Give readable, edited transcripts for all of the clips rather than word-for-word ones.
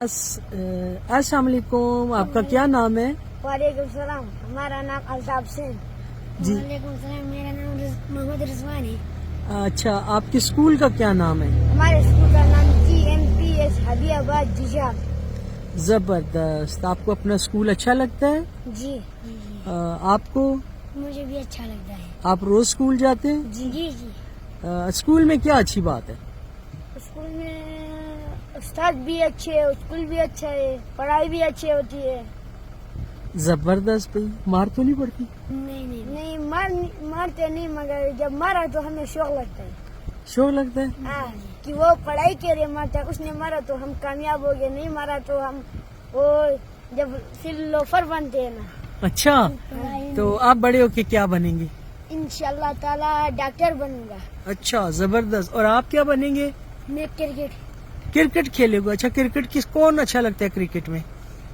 السلام علیکم، آپ کا کیا نام ہے؟ وعلیکم السلام، ہمارا نام الطاف سین۔ جی وعلیکم السلام، میرا نام محمد رضوان ہے۔ اچھا، آپ کے اسکول کا کیا نام ہے؟ ہمارے اسکول کا نام GMPS حبیب آباد ججال۔ زبردست، آپ کو اپنا اسکول اچھا لگتا ہے؟ جی آپ کو؟ مجھے بھی اچھا لگتا ہے۔ آپ روز اسکول جاتے ہیں؟ جی جی جی اسکول میں کیا اچھی بات ہے؟ اسکول میں استاد بھی اچھے، اسکول بھی اچھا ہے، پڑھائی بھی اچھی ہوتی ہے۔ زبردست بھائی، مار تو نہیں پڑتی؟ نہیں مارتے نہیں، مگر جب مارا تو ہمیں شوق لگتا ہے۔ شوق لگتا ہے؟ ہاں، کہ وہ پڑھائی کے لیے مارتا ہے، اس نے مارا تو ہم کامیاب ہو گئے، نہیں مارا تو ہم وہ جب پھر لوفر بنتے ہیں نا۔ اچھا، تو آپ بڑے ہو کے کیا بنیں گے؟ انشاءاللہ تعالی ڈاکٹر بنوں گا۔ اچھا، زبردست۔ اور آپ کیا بنیں گے؟ میں کرکٹ کھیلے گا؟ اچھا، کرکٹ کون اچھا لگتا ہے کرکٹ میں؟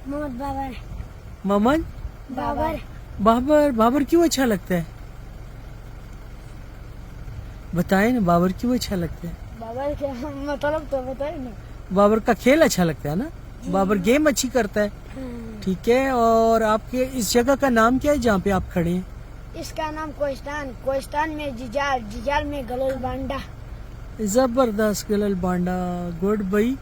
محمد محمد بابر۔ بابر کیوں اچھا لگتا ہے؟ بتائیں نا، بابر کیوں اچھا لگتا ہے؟ بابر کے مطلب تو بتائیں نا۔ بابر کا کھیل اچھا لگتا ہے نا؟ بابر گیم اچھی کرتا ہے، ٹھیک ہے۔ اور آپ کے اس جگہ کا نام کیا ہے جہاں پہ آپ کھڑے ہیں؟ اس کا نام کوہستان میں ججال میں گلول بانڈا۔ زبردست، گلل بانڈا، گڈ بھائی۔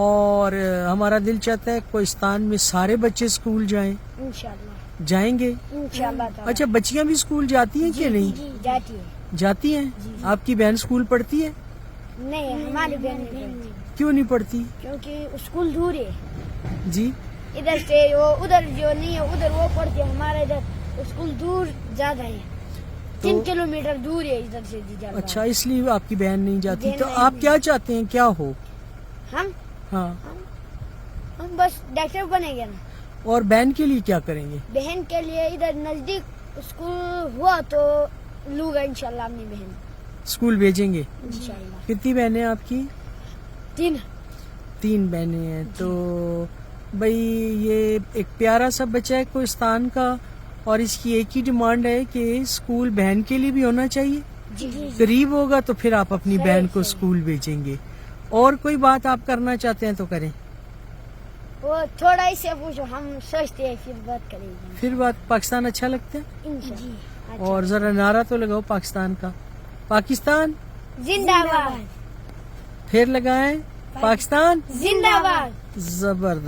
اور ہمارا دل چاہتا ہے کوہستان میں سارے بچے اسکول جائیں، انشاءاللہ جائیں گے؟ انشاءاللہ تعالی۔ اچھا، بچیاں بھی اسکول جاتی ہیں کہ نہیں؟ جاتی ہے۔ جاتی ہیں۔ آپ کی بہن اسکول پڑھتی ہے؟ نہیں، ہماری بہن نہیں پڑھتی، کیوں نہیں پڑھتی؟ کیونکہ اسکول دور ہے جی، ادھر سے، وہ ادھر جو نہیں ہے ادھر وہ پڑھتی ہے، ہمارے ادھر اسکول دور زیادہ ہے، 3 کلومیٹر دور ہے ادھر سے ججال۔ اچھا، اس لیے آپ کی بہن نہیں جاتی۔ بہن تو نہیں آپ کیا چاہتے ہیں، کیا ہو؟ ہم ہاں، بس ڈاکٹر بنے گے نا۔ اور بہن کے لیے کیا کریں گے؟ بہن کے لیے ادھر نزدیک اسکول ہوا تو لوں گا انشاءاللہ اپنی بہن، اسکول بھیجیں گے؟ انشاءاللہ۔ کتنی بہنیں آپ کی؟ 3 بہنیں ہیں۔ تو بھائی، یہ ایک پیارا سا بچہ ہے کوہستان کا، اور اس کی ایک ہی ڈیمانڈ ہے کہ اسکول بہن کے لیے بھی ہونا چاہیے۔ جی قریب ہوگا تو پھر آپ اپنی صحیح، بہن کو صحیح۔ اسکول بھیجیں گے۔ اور کوئی بات آپ کرنا چاہتے ہیں تو کریں، وہ تھوڑا ہی سے پوچھو، ہم سوچتے ہیں پھر بات کریں گے پھر بات۔ پاکستان اچھا لگتا ہے؟ انشاءاللہ۔ اور ذرا نعرہ تو لگاؤ پاکستان کا، پاکستان زندہ باد، پھر لگائیں، پاکستان زندہ باد۔ زبردست۔